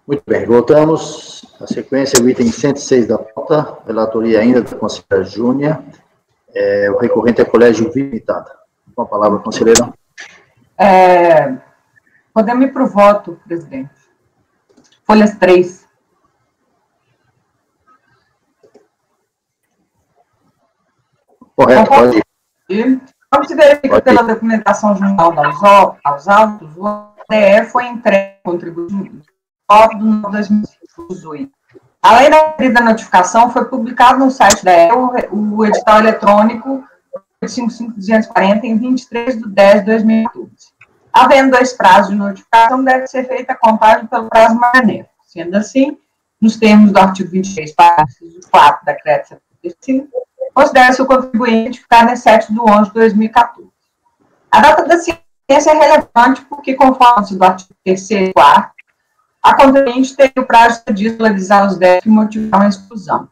Muito bem, voltamos à sequência, o item 106 da pauta, relatoria ainda da conselheira Júnia, o recorrente é Colégio Limitada. Com a palavra, conselheira. Podemos ir para o voto, presidente. Folhas 3. Correto, pode ir. Como se verifica pela documentação junto aos autos, o ODE foi entregue contribuinte 9 de 2018. Além da referida notificação, foi publicado no site da EL o edital eletrônico 55240 em 23/10/2014. Havendo 2 prazos de notificação, deve ser feita a contagem pelo prazo mais benéfico. Sendo assim, nos termos do artigo 23, parágrafo 4 da CRET 75, considera-se o contribuinte ficar em 7/11/2014. A data da ciência é relevante porque, conforme o artigo 3º e 4º, a contribuinte tem o prazo de regularizar os débitos e motivar uma exclusão.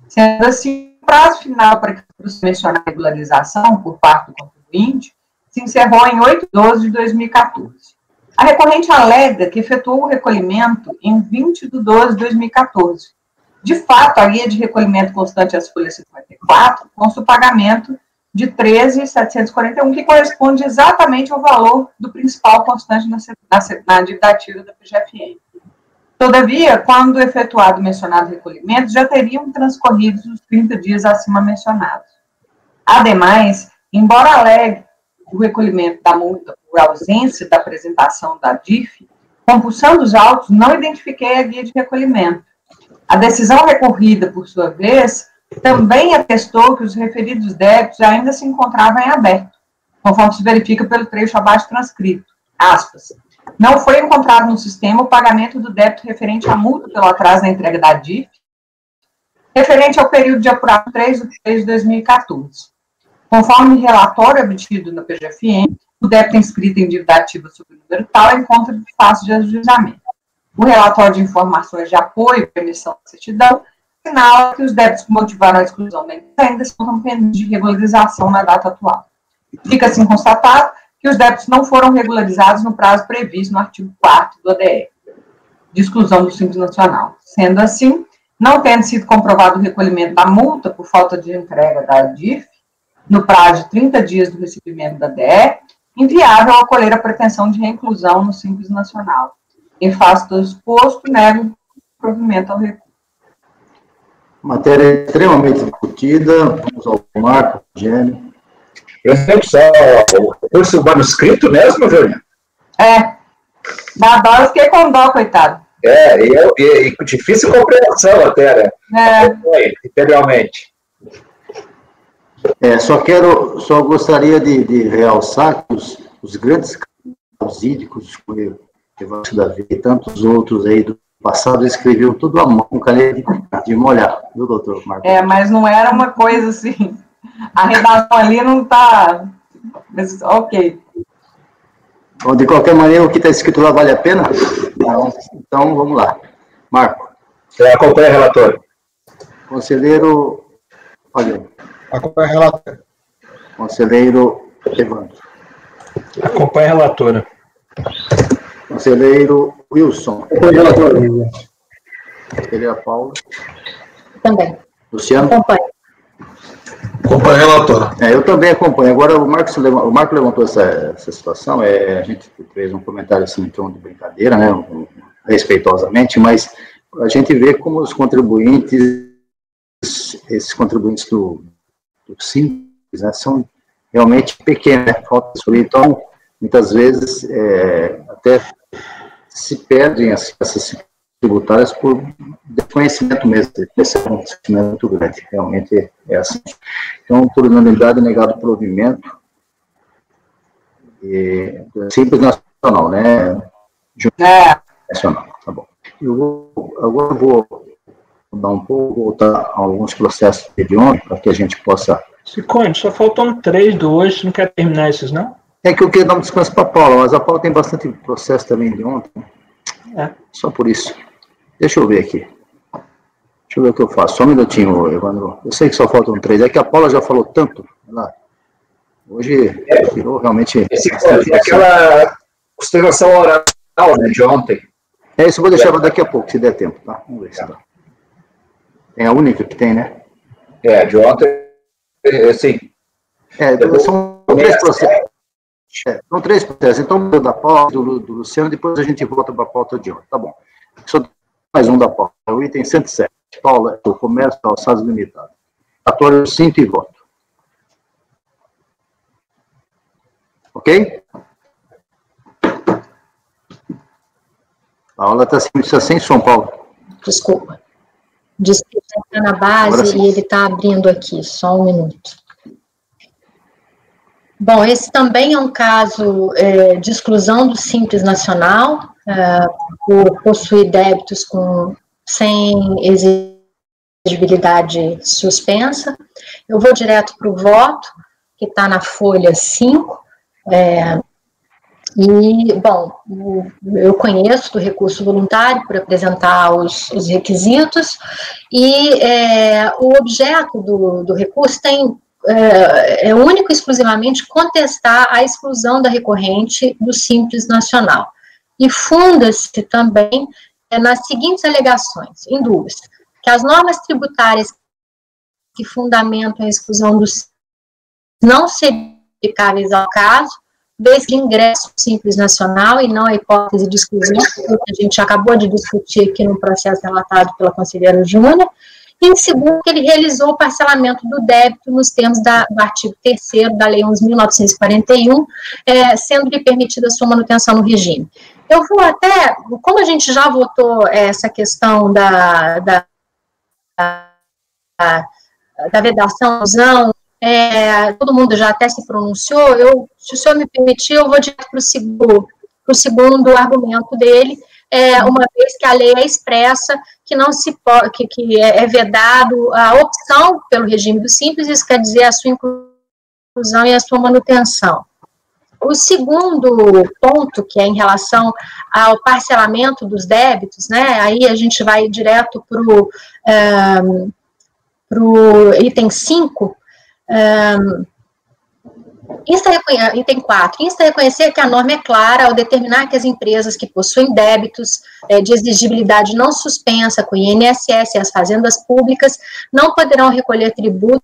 Sendo assim, o prazo final para que se mencionar a regularização por parte do contribuinte se encerrou em 8/12/2014. A recorrente alega que efetuou o recolhimento em 20/12/2014. De fato, a guia de recolhimento constante às folhas 54 consta o pagamento de 13.741, que corresponde exatamente ao valor do principal constante na dívida ativa da PGFN. Todavia, quando efetuado o mencionado recolhimento, já teriam transcorrido os 30 dias acima mencionados. Ademais, embora alegue o recolhimento da multa por ausência da apresentação da DIF, compulsando os autos, não identifiquei a guia de recolhimento. A decisão recorrida, por sua vez, também atestou que os referidos débitos ainda se encontravam em aberto, conforme se verifica pelo trecho abaixo transcrito. Aspas. Não foi encontrado no sistema o pagamento do débito referente à multa pelo atraso na entrega da DIF, referente ao período de apuração 3/3/2014. Conforme relatório obtido na PGFN, o débito inscrito em dívida ativa sobre o número tal encontra de fácil de ajuizamento. O relatório de informações de apoio para emissão da certidão assinala que os débitos que motivaram a exclusão da empresa ainda estão pendentes de regularização na data atual. Fica assim constatado que os débitos não foram regularizados no prazo previsto no artigo 4º do ODE, de exclusão do Simples Nacional. Sendo assim, não tendo sido comprovado o recolhimento da multa por falta de entrega da DIF, no prazo de 30 dias do recebimento da DE, inviável acolher a pretensão de reinclusão no Simples Nacional. Em face do exposto, nego o provimento ao recurso. Matéria extremamente discutida. Vamos ao Marco, Gênio. Presidente, só o recurso manuscrito mesmo, Júnior? Da dó eu fiquei com dó, coitado. E difícil compreensão até, né? Integralmente. Só gostaria de realçar que os grandes casos hídricos, Evandro Davi e tantos outros aí do passado, escreviam tudo à mão, com caneta de molhar, viu, doutor Marcos? Mas não era uma coisa assim, a redação ali não está, ok. Bom, de qualquer maneira, o que está escrito lá vale a pena? Não. Então, vamos lá. Marco. Acompanha, relator. Conselheiro, olha. Acompanha, relator. Conselheiro Evandro. Acompanha, relatora. Conselheiro Wilson. Acompanha, relatora. Conselheira Paula. Também. Luciano. Acompanha. Acompanha, relatora. Eu também acompanho. Agora, o Marco levantou essa situação, a gente fez um comentário assim, em tom de brincadeira, né, respeitosamente, mas a gente vê como os contribuintes, esses contribuintes do Simples, né, são realmente pequenos, né, então, muitas vezes, até se perdem essas tributárias por desconhecimento mesmo, esse é um conhecimento muito grande, realmente é assim. Então, por unanimidade, negado o provimento, Simples Nacional, né? Nacional, tá bom. Agora eu vou mudar um pouco, voltar a alguns processos de ontem, para que a gente possa... Ciccone, só faltam 3 do hoje, não quer terminar esses, não? É que eu queria dar um descanso para a Paula, mas a Paula tem bastante processo também de ontem. Só por isso. Deixa eu ver aqui. Deixa eu ver o que eu faço. Só um minutinho, Evandro. Eu sei que só faltam 3. É que a Paula já falou tanto. Hoje virou realmente... Aquela consideração oral, né, de ontem. Isso eu vou deixar para daqui a pouco, se der tempo, tá? Vamos ver se dá. É a única que tem, né? De ontem, sim. São 3 processos. São 3 processos. Então, da pauta do Luciano, depois a gente volta para a pauta de ontem. Tá bom. Só mais um da pauta. É o item 107. Paula, o comércio calçados limitado. Relatório, sinto e voto. Ok? A aula está sem som, Paulo. Desculpa. Diz que está na base e ele está abrindo aqui, só um minuto. Bom, esse também é um caso de exclusão do Simples Nacional, por possuir débitos sem exigibilidade suspensa. Eu vou direto para o voto, que está na folha 5. Bom, eu conheço do recurso voluntário por apresentar os requisitos, e o objeto do recurso é único e exclusivamente contestar a exclusão da recorrente do Simples Nacional. E funda-se também nas seguintes alegações, em duas: que as normas tributárias que fundamentam a exclusão do Simples não seriam aplicáveis ao caso, desde que ingresso Simples Nacional e não a hipótese de exclusão, que a gente acabou de discutir aqui no processo relatado pela conselheira Júnior, e em segundo, que ele realizou o parcelamento do débito nos termos do artigo 3º da Lei 11.941, sendo-lhe permitida a sua manutenção no regime. Eu vou até, como a gente já votou essa questão da vedação, todo mundo já até se pronunciou, se o senhor me permitir, eu vou direto para o segundo argumento dele, uma vez que a lei é expressa que não se pode, que é vedado a opção pelo regime do Simples, isso quer dizer a sua inclusão e a sua manutenção. O segundo ponto, que é em relação ao parcelamento dos débitos, né, aí a gente vai direto para o item 5, item 4, insta a reconhecer que a norma é clara ao determinar que as empresas que possuem débitos de exigibilidade não suspensa com o INSS e as fazendas públicas não poderão recolher tributos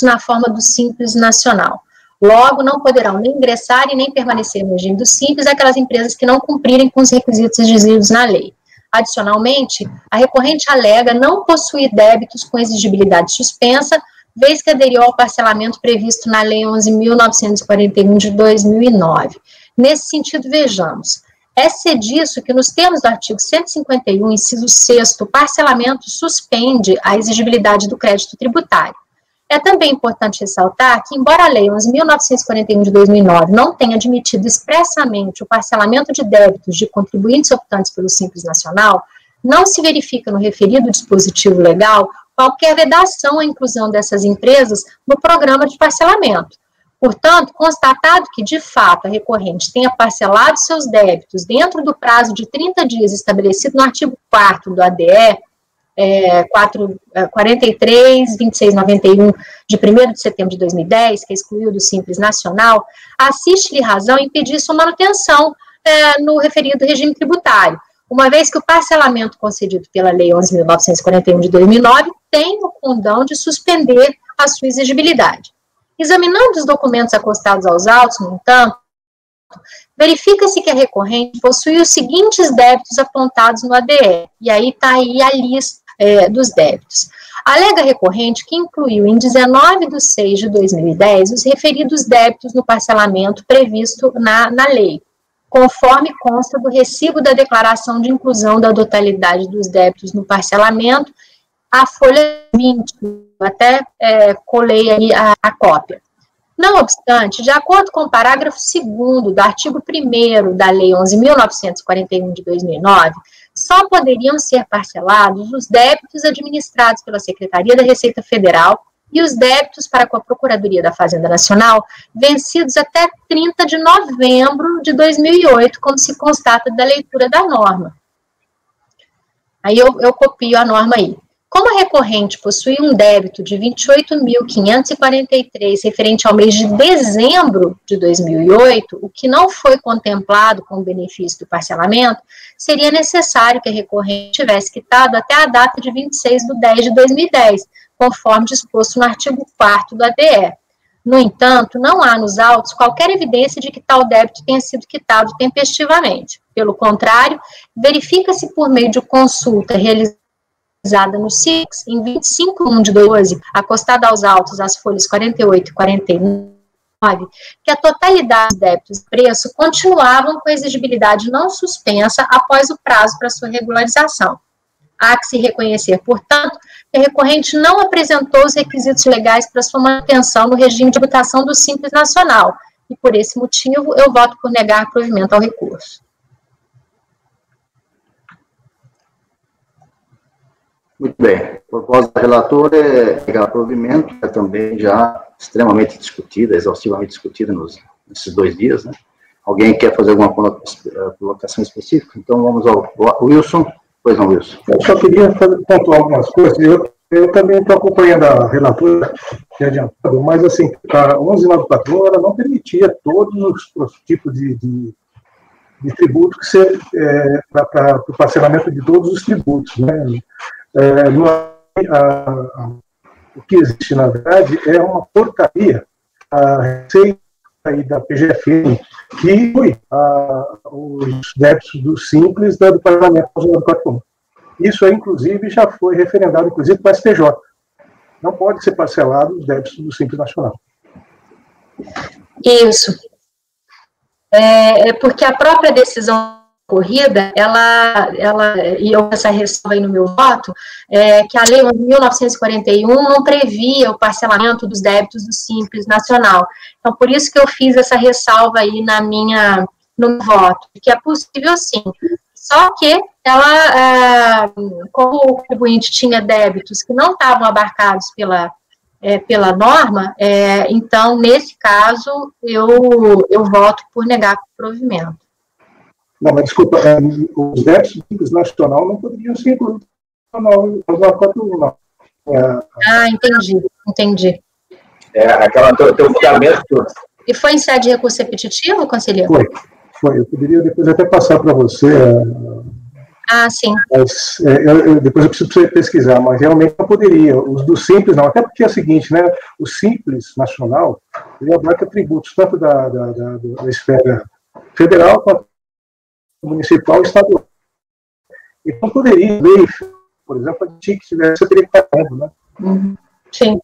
na forma do Simples Nacional. Logo, não poderão nem ingressar e nem permanecer no regime do Simples aquelas empresas que não cumprirem com os requisitos exigidos na lei. Adicionalmente, a recorrente alega não possuir débitos com exigibilidade suspensa, vez que aderiu ao parcelamento previsto na Lei 11.941 de 2009. Nesse sentido, vejamos, é disso que nos termos do artigo 151, inciso 6º, o parcelamento suspende a exigibilidade do crédito tributário. É também importante ressaltar que, embora a Lei 11.941 de 2009 não tenha admitido expressamente o parcelamento de débitos de contribuintes optantes pelo Simples Nacional, não se verifica no referido dispositivo legal qualquer vedação à inclusão dessas empresas no programa de parcelamento. Portanto, constatado que, de fato, a recorrente tenha parcelado seus débitos dentro do prazo de 30 dias estabelecido no artigo 4º do ADE, 43.2691, de 1º de setembro de 2010, que excluiu do Simples Nacional, assiste-lhe razão em pedir sua manutenção no referido regime tributário, uma vez que o parcelamento concedido pela Lei 11.941 de 2009 tem o condão de suspender a sua exigibilidade. Examinando os documentos acostados aos autos, no entanto, verifica-se que a recorrente possui os seguintes débitos apontados no ADE, e aí está aí a lista dos débitos. Alega a recorrente que incluiu em 19 de 6 de 2010 os referidos débitos no parcelamento previsto na lei, conforme consta do recibo da declaração de inclusão da totalidade dos débitos no parcelamento, a folha 20, até colei aí a cópia. Não obstante, de acordo com o parágrafo 2º do artigo 1º da Lei 11.941 de 2009, só poderiam ser parcelados os débitos administrados pela Secretaria da Receita Federal e os débitos para com a Procuradoria da Fazenda Nacional, vencidos até 30 de novembro de 2008, como se constata da leitura da norma. Aí eu copio a norma aí. Como a recorrente possui um débito de R$ 28.543 referente ao mês de dezembro de 2008, o que não foi contemplado com o benefício do parcelamento, seria necessário que a recorrente tivesse quitado até a data de 26/10/2010, conforme disposto no artigo 4º do ADE. No entanto, não há nos autos qualquer evidência de que tal débito tenha sido quitado tempestivamente. Pelo contrário, verifica-se por meio de consulta realizada no SIX, em 25/1/12, acostada aos autos as folhas 48 e 49, que a totalidade dos débitos de preço continuavam com a exigibilidade não suspensa após o prazo para sua regularização. Há que se reconhecer, portanto, que a recorrente não apresentou os requisitos legais para sua manutenção no regime de tributação do Simples Nacional, e por esse motivo eu voto por negar provimento ao recurso. Muito bem. A proposta da relatora é negar provimento, é também já extremamente discutida, exaustivamente discutida nesses 2 dias, né? Alguém quer fazer alguma colocação específica? Então vamos ao Wilson. Pois não, Wilson. Eu só queria pontuar algumas coisas. Eu também estou acompanhando a relatora, que é adiantado, mas assim, a 1194 ela não permitia todos os tipos de tributos que ser para o parcelamento de todos os tributos, né? O que existe, na verdade, é uma portaria, a receita aí da PGFN, que inclui os débitos do Simples do Parlamento 1194. Isso, inclusive, já foi referendado, inclusive, para o STJ. Não pode ser parcelado os débitos do Simples Nacional. Isso. Porque a própria decisão corrida, e eu essa ressalva aí no meu voto, que a Lei 11.941 não previa o parcelamento dos débitos do Simples Nacional. Então, por isso que eu fiz essa ressalva aí no meu voto, que é possível sim. Só que como o contribuinte tinha débitos que não estavam abarcados pela norma, então, nesse caso, eu voto por negar o provimento. Não, mas desculpa, os débitos do Simples Nacional não poderiam ser incluídos no 1194, não. Entendi. Aquela teu fundamento. E foi em sede de recurso repetitivo, conselheiro? Foi. Eu poderia depois até passar para você. Sim. Mas, depois eu preciso pesquisar, mas realmente não poderia. Os do Simples não, até porque é o seguinte, né? O Simples Nacional, ele abarca tributos tanto da esfera federal quanto municipal e estadual. Então poderia, por exemplo, a gente tivesse teria que estar vendo, né? Sim.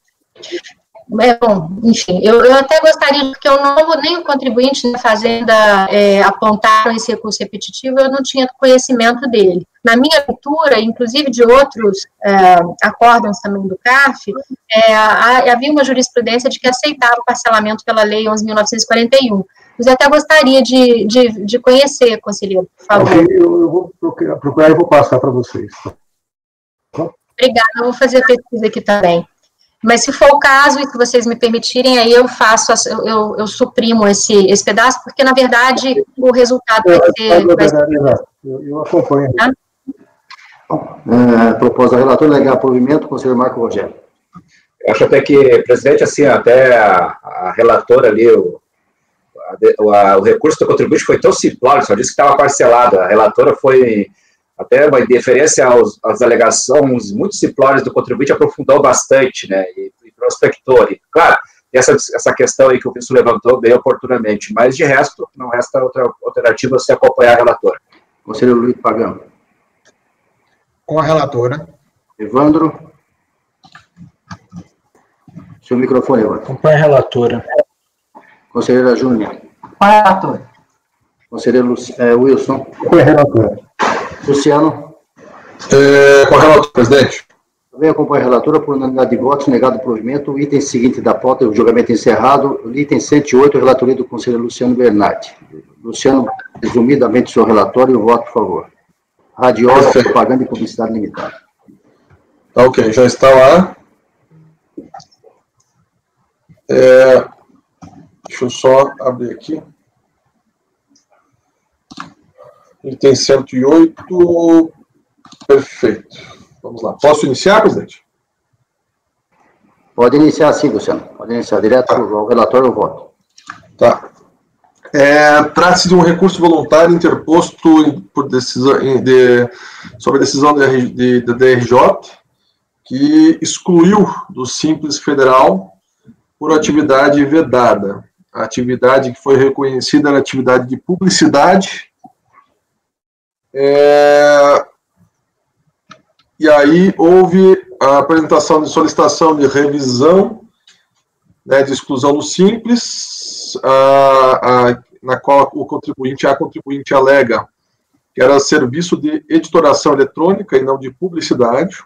Bom, enfim, eu até gostaria, porque eu não nem o contribuinte da Fazenda apontaram esse recurso repetitivo, eu não tinha conhecimento dele. Na minha leitura, inclusive de outros acórdãos também do CARF, havia uma jurisprudência de que aceitava o parcelamento pela Lei 11.941. Mas eu até gostaria de conhecer, conselheiro, por favor. Eu vou procurar e vou passar para vocês. Obrigada, eu vou fazer a pesquisa aqui também. Mas se for o caso e que vocês me permitirem, aí eu suprimo esse pedaço, porque, na verdade, o resultado vai ser... Eu acompanho. Tá? Proposta da relatora, negar provimento, conselheiro Marco Rogério. Eu acho até que, presidente, assim, até a relatora ali, o recurso do contribuinte foi tão simplório, só disse que estava parcelado. A relatora foi... Até uma deferência às alegações muito simplórias do contribuinte, aprofundou bastante, né, e prospectou ali. Claro, essa questão aí que o Wilson levantou bem oportunamente, mas de resto, não resta outra alternativa se acompanhar a relatora. Conselheiro Luiz Pagano. Com a relatora. Evandro. Seu microfone, Evandro. Acompanha a relatora. Conselheira Júnior. Com a relatora. Conselheiro Wilson. Com a relatora. Luciano. Com a relatora, presidente. Também acompanho a relatora por unanimidade de votos, negado o provimento. O item seguinte da pauta, o julgamento encerrado. O item 108, a relatoria do conselheiro Luciano Bernardi. Luciano, resumidamente, o seu relatório, o voto, por favor. Radiosa, propaganda e publicidade limitada. Tá ok, já está lá. Deixa eu só abrir aqui. Item 108, perfeito. Vamos lá. Posso iniciar, presidente? Pode iniciar sim, Luciano. Pode iniciar direto ao relatório, eu voto. Tá. Trata-se de um recurso voluntário interposto por decisão, sobre a decisão da DRJ, que excluiu do Simples Federal por atividade vedada. A atividade que foi reconhecida era atividade de publicidade. E aí houve a apresentação de solicitação de revisão, né, de exclusão do Simples, na qual a contribuinte alega que era serviço de editoração eletrônica e não de publicidade.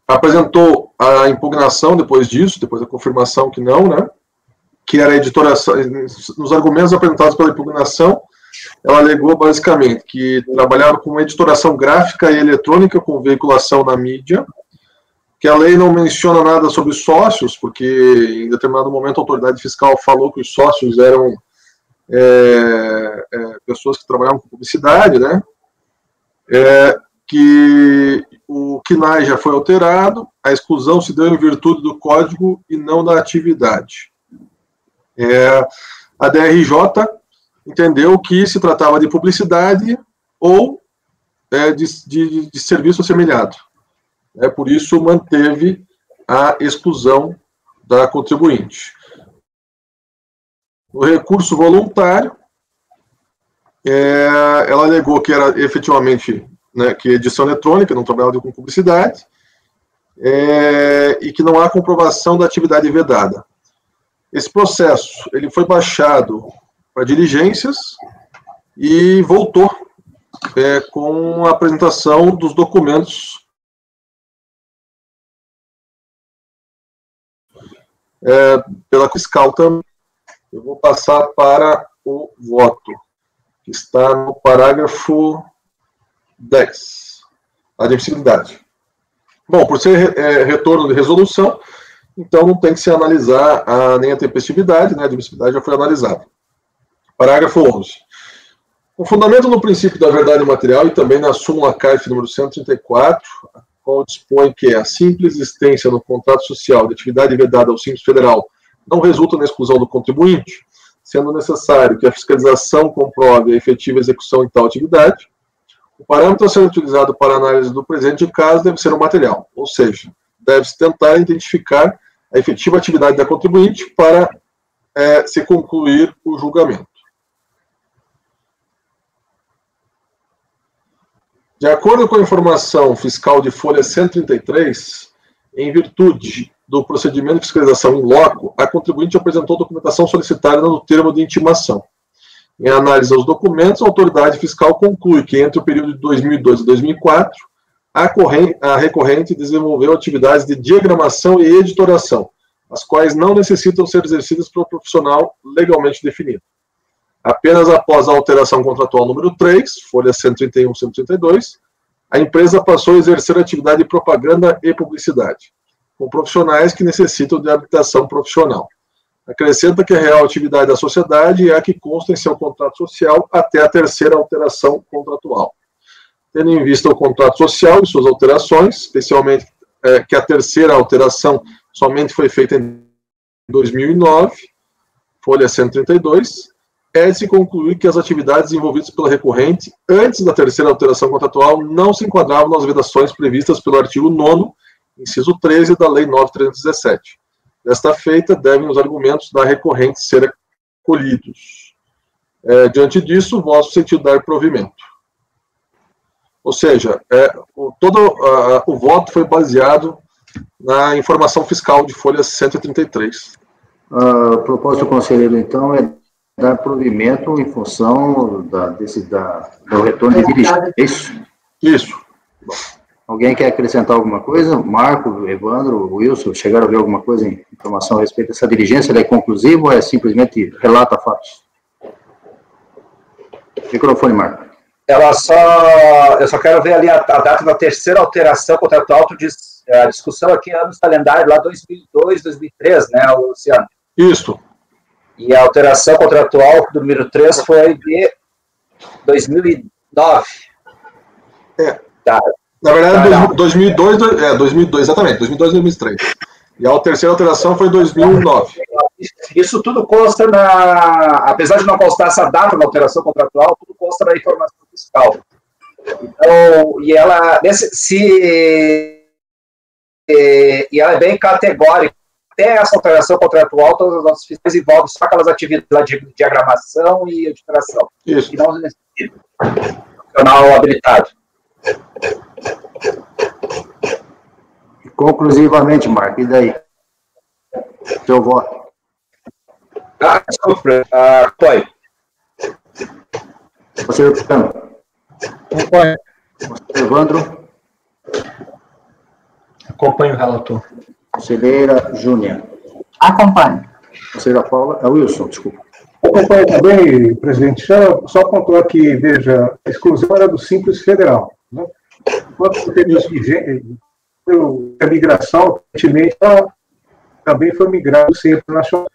Apresentou a impugnação depois disso, depois da confirmação que não, né, que era editoração. Nos argumentos apresentados pela impugnação, ela alegou basicamente que trabalhava com editoração gráfica e eletrônica com veiculação na mídia, que a lei não menciona nada sobre sócios, porque em determinado momento a autoridade fiscal falou que os sócios eram pessoas que trabalhavam com publicidade, né? Que o KNAI já foi alterado, a exclusão se deu em virtude do código e não da atividade. A DRJ entendeu que se tratava de publicidade ou de serviço assemelhado. Por isso, manteve a exclusão da contribuinte. O recurso voluntário, ela alegou que era efetivamente, né, que edição eletrônica, não trabalhava com publicidade, e que não há comprovação da atividade vedada. Esse processo ele foi baixado para diligências e voltou com a apresentação dos documentos pela fiscal também. Eu vou passar para o voto, que está no parágrafo 10, admissibilidade. Bom, por ser retorno de resolução, então não tem que se analisar nem a tempestividade, né, a admissibilidade já foi analisada. Parágrafo 11. Com fundamento no princípio da verdade material e também na súmula CARF número 134, a qual dispõe que a simples existência no contrato social de atividade vedada ao Simples Federal não resulta na exclusão do contribuinte, sendo necessário que a fiscalização comprove a efetiva execução em tal atividade, o parâmetro a ser utilizado para a análise do presente caso deve ser o material, ou seja, deve-se tentar identificar a efetiva atividade da contribuinte para se concluir o julgamento. De acordo com a informação fiscal de folha 133, em virtude do procedimento de fiscalização in loco, a contribuinte apresentou documentação solicitada no termo de intimação. Em análise aos documentos, a autoridade fiscal conclui que entre o período de 2002 e 2004, a recorrente desenvolveu atividades de diagramação e editoração, as quais não necessitam ser exercidas por um profissional legalmente definido. Apenas após a alteração contratual número 3, folha 131 e 132, a empresa passou a exercer atividade de propaganda e publicidade, com profissionais que necessitam de habilitação profissional. Acrescenta que a real atividade da sociedade é a que consta em seu contrato social até a terceira alteração contratual. Tendo em vista o contrato social e suas alterações, especialmente que a terceira alteração somente foi feita em 2009, folha 132, é de se concluir que as atividades envolvidas pela recorrente antes da terceira alteração contratual não se enquadravam nas vedações previstas pelo artigo 9º, inciso 13 da Lei 9.317. Desta feita, devem os argumentos da recorrente ser acolhidos. Diante disso, vosso sentido dar provimento. Ou seja, o voto foi baseado na informação fiscal de folha 133. A proposta do conselheiro, então, é dar provimento em função do retorno de dirigência. É isso? Isso. Bom, alguém quer acrescentar alguma coisa? Marco, Evandro, Wilson, chegaram a ver alguma coisa em informação a respeito dessa diligência? Ela é conclusiva ou é simplesmente relata fatos? Microfone, Marco. Eu só quero ver ali a data da terceira alteração contratual, a discussão aqui anos calendário, lá 2002, 2003, né, Luciano? Isso. E a alteração contratual, do número 3, foi de 2009. Tá. Na verdade, 2002, exatamente, 2002 e 2003. E a terceira alteração foi em 2009. Isso tudo consta apesar de não constar essa data da alteração contratual, tudo consta na informação fiscal. Então, e ela é bem categórica. Até essa alteração contratual, todas as notas fiscais envolvem só aquelas atividades de diagramação e editoração. Isso. Que não necessita profissional habilitado. Conclusivamente, Marco, e daí? Seu voto. Desculpa, foi. Conselheiro Picano. Acompanho. Conselheiro Evandro. Acompanho o relator. Conselheira Júnia. Acompanho. Conselheira Paula. Wilson, desculpa. Acompanho também, presidente. Só apontou aqui, veja, a exclusão era do Simples Federal. Né? Enquanto teve a migração, recentemente, também foi migrado do Simples Nacional.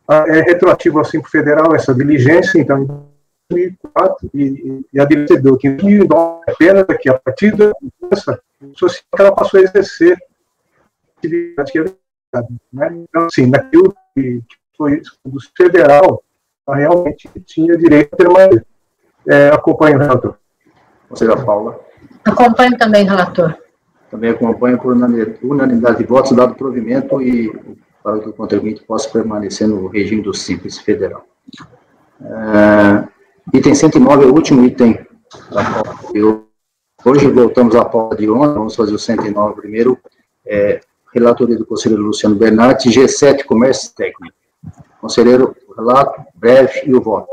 É retroativo ao Simples Federal essa diligência, então, em 2004, e a direção deu que em 2009, apenas que a partir dessa social que ela passou a exercer atividade que é verdade, né? Então, assim, naquilo que foi do federal, ela realmente tinha direito a permanecer. Acompanho o relator. Conselheira Paula. Acompanho também, relator. Também acompanho por unanimidade de votos, dado provimento e para que o contribuinte possa permanecer no regime do Simples Federal. Item 109 é o último item da pauta. Hoje voltamos à pauta de ontem, vamos fazer o 109 primeiro. Relatoria do conselheiro Luciano Bernardi, G7, Comércio Técnico. Conselheiro, o relato, breve e o voto.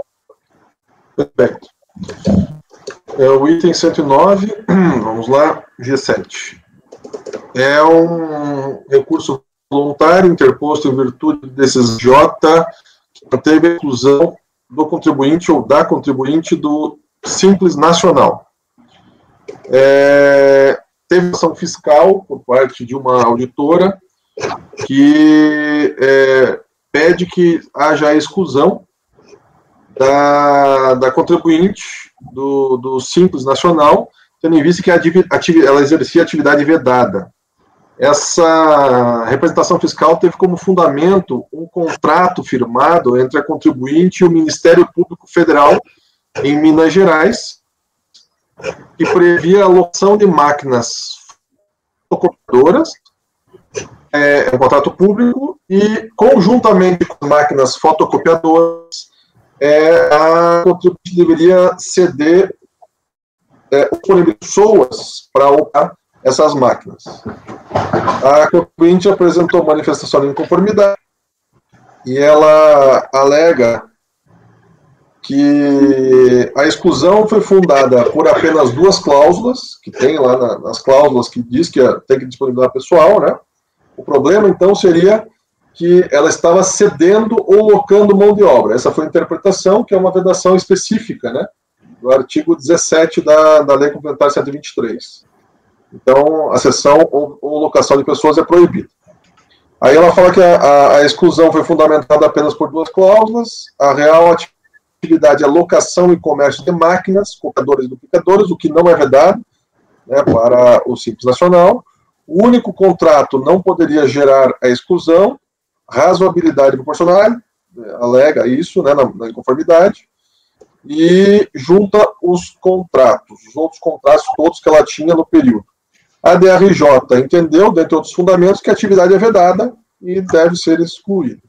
Perfeito. O item 109, vamos lá, G7. É um recurso voluntário interposto em virtude desses J, que manteve a inclusão do contribuinte ou da contribuinte do Simples Nacional. Teve ação fiscal por parte de uma auditora que pede que haja a exclusão da contribuinte do Simples Nacional, tendo em vista que ela exercia atividade vedada. Essa representação fiscal teve como fundamento um contrato firmado entre a contribuinte e o Ministério Público Federal em Minas Gerais, que previa a alocação de máquinas fotocopiadoras, um contrato público, e conjuntamente com as máquinas fotocopiadoras, a contribuinte deveria ceder pessoas para alocar essas máquinas. A contribuinte apresentou manifestação de inconformidade e ela alega que a exclusão foi fundada por apenas duas cláusulas, que tem lá nas cláusulas que diz que tem que disponibilizar pessoal, né? O problema, então, seria que ela estava cedendo ou locando mão de obra. Essa foi a interpretação, que é uma vedação específica, né? Do artigo 17 da Lei Complementar 123. Então, a cessão ou locação de pessoas é proibida. Aí ela fala que a exclusão foi fundamentada apenas por duas cláusulas. A real atividade é locação e comércio de máquinas, copiadores e duplicadores, o que não é vedado, né, para o Simples Nacional. O único contrato não poderia gerar a exclusão. Razoabilidade proporcional, alega isso, né, na inconformidade, e junta os outros contratos todos que ela tinha no período. A DRJ entendeu, dentre outros fundamentos, que a atividade é vedada e deve ser excluída.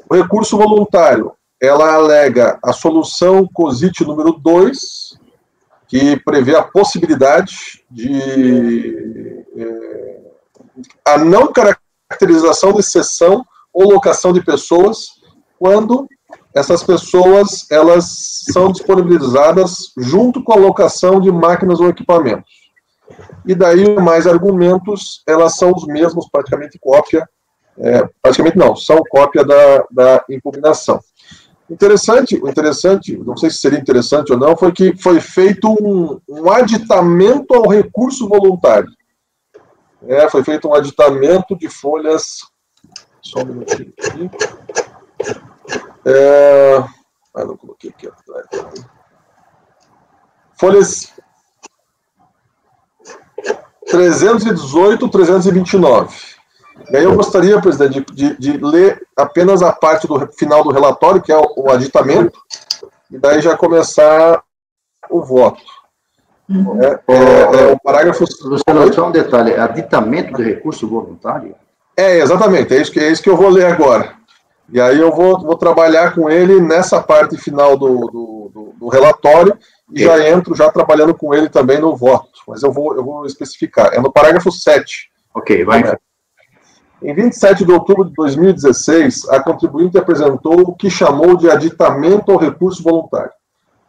O recurso voluntário, ela alega a solução COSIT número 2, que prevê a possibilidade de a não caracterização de cessão ou locação de pessoas quando essas pessoas elas são disponibilizadas junto com a locação de máquinas ou equipamentos. E daí, mais argumentos, elas são os mesmos, praticamente cópia, praticamente não, são cópia da impugnação. O interessante, não sei se seria interessante ou não, foi que foi feito um aditamento ao recurso voluntário. Foi feito um aditamento de folhas. Só um minutinho aqui. Não coloquei aqui atrás. Folhas. 318, 329. E aí eu gostaria, presidente, de ler apenas a parte do final do relatório, que é o aditamento, e daí já começar o voto. O parágrafo... Luciano, só um detalhe, aditamento de recurso voluntário? Exatamente, é isso que eu vou ler agora. E aí eu vou trabalhar com ele nessa parte final do relatório, e já entro trabalhando com ele também no voto, mas eu vou especificar. É no parágrafo 7. Ok, vai. Em 27 de outubro de 2016, a contribuinte apresentou o que chamou de aditamento ao recurso voluntário.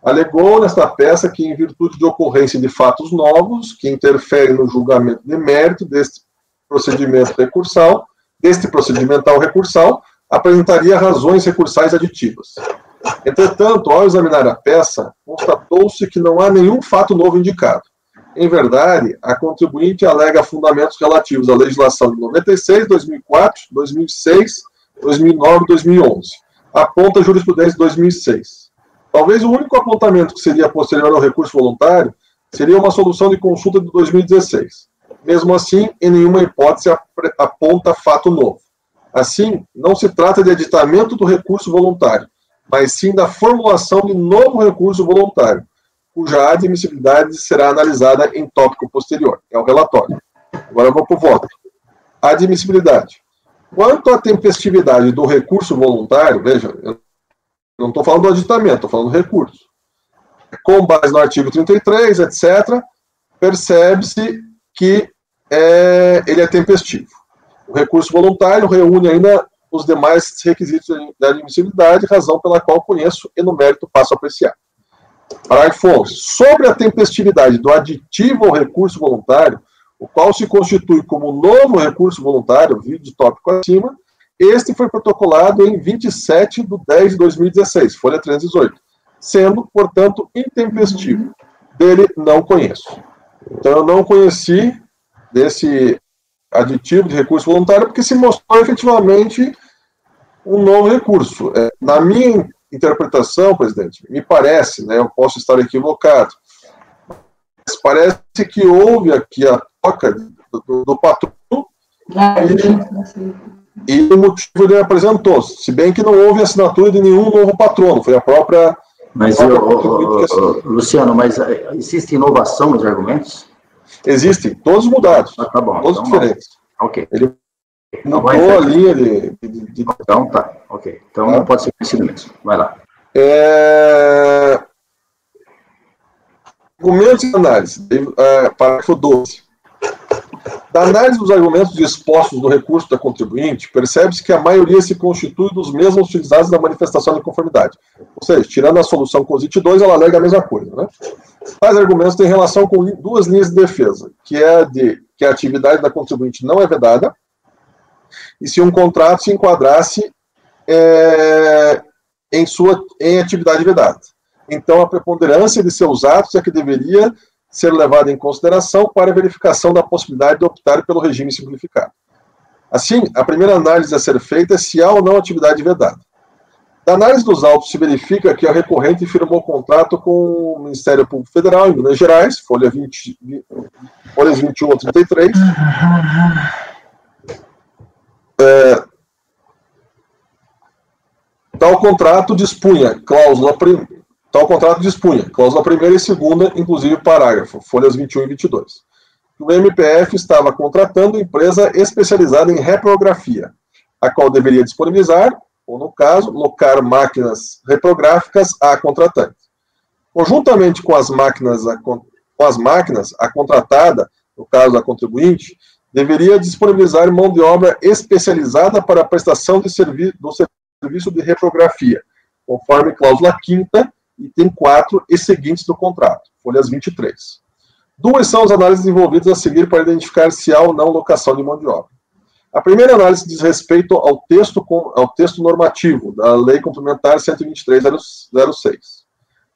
Alegou nesta peça que, em virtude de ocorrência de fatos novos, que interferem no julgamento de mérito deste procedimental recursal, apresentaria razões recursais aditivas. Entretanto, ao examinar a peça, constatou-se que não há nenhum fato novo indicado. Em verdade, a contribuinte alega fundamentos relativos à legislação de 96, 2004, 2006, 2009 e 2011. Aponta a jurisprudência de 2006. Talvez o único apontamento que seria posterior ao recurso voluntário seria uma solução de consulta de 2016. Mesmo assim, em nenhuma hipótese aponta fato novo. Assim, não se trata de aditamento do recurso voluntário, mas sim da formulação de novo recurso voluntário, cuja admissibilidade será analisada em tópico posterior. É o relatório. Agora eu vou para o voto. Admissibilidade. Quanto à tempestividade do recurso voluntário, veja, eu não estou falando do aditamento, estou falando do recurso. Com base no artigo 33, etc., percebe-se que ele é tempestivo. O recurso voluntário reúne ainda os demais requisitos da admissibilidade, razão pela qual conheço e no mérito passo a apreciar. Parágrafo 11. Sobre a tempestividade do aditivo ao recurso voluntário, o qual se constitui como novo recurso voluntário, vídeo tópico acima, este foi protocolado em 27 de 10 de 2016, folha 318, sendo, portanto, intempestivo. Dele não conheço. Então, eu não conheci desse aditivo de recurso voluntário porque se mostrou efetivamente um novo recurso. Na minha interpretação, presidente, me parece, eu posso estar equivocado, mas parece que houve aqui a troca do patrão e o motivo ele apresentou, se bem que não houve assinatura de nenhum novo patrono, foi a própria... Mas, Luciano, mas existe inovação nos argumentos? Existem, todos mudados, tá bom, todos então, diferentes. Ok. Ele mudou a linha de... Então tá, ok. Então não pode ser conhecido mesmo. Vai lá. Argumentos e análise. Parágrafo 12. Da análise dos argumentos dispostos no recurso da contribuinte, percebe-se que a maioria se constitui dos mesmos utilizados na manifestação de conformidade. Ou seja, tirando a solução COSIT 2, ela alega a mesma coisa, né? Tais argumentos têm relação com duas linhas de defesa, que é de que a atividade da contribuinte não é vedada, e se um contrato se enquadrasse em atividade vedada. Então, a preponderância de seus atos é que deveria ser levada em consideração para a verificação da possibilidade de optar pelo regime simplificado. Assim, a primeira análise a ser feita é se há ou não atividade vedada. Da análise dos autos se verifica que a recorrente firmou contrato com o Ministério Público Federal em Minas Gerais, folhas 21 a 33. Tal contrato dispunha cláusula primeira e segunda, inclusive parágrafo, folhas 21 e 22. O MPF estava contratando empresa especializada em reprografia, a qual deveria disponibilizar, ou no caso, locar máquinas reprográficas à contratante. Conjuntamente com as máquinas, a contratada, no caso a contribuinte, deveria disponibilizar mão de obra especializada para a prestação do serviço de reprografia, conforme cláusula 5ª, item 4 e seguintes do contrato, folhas 23. Duas são as análises envolvidas a seguir para identificar se há ou não locação de mão de obra. A primeira análise diz respeito ao texto normativo da Lei Complementar 123/06.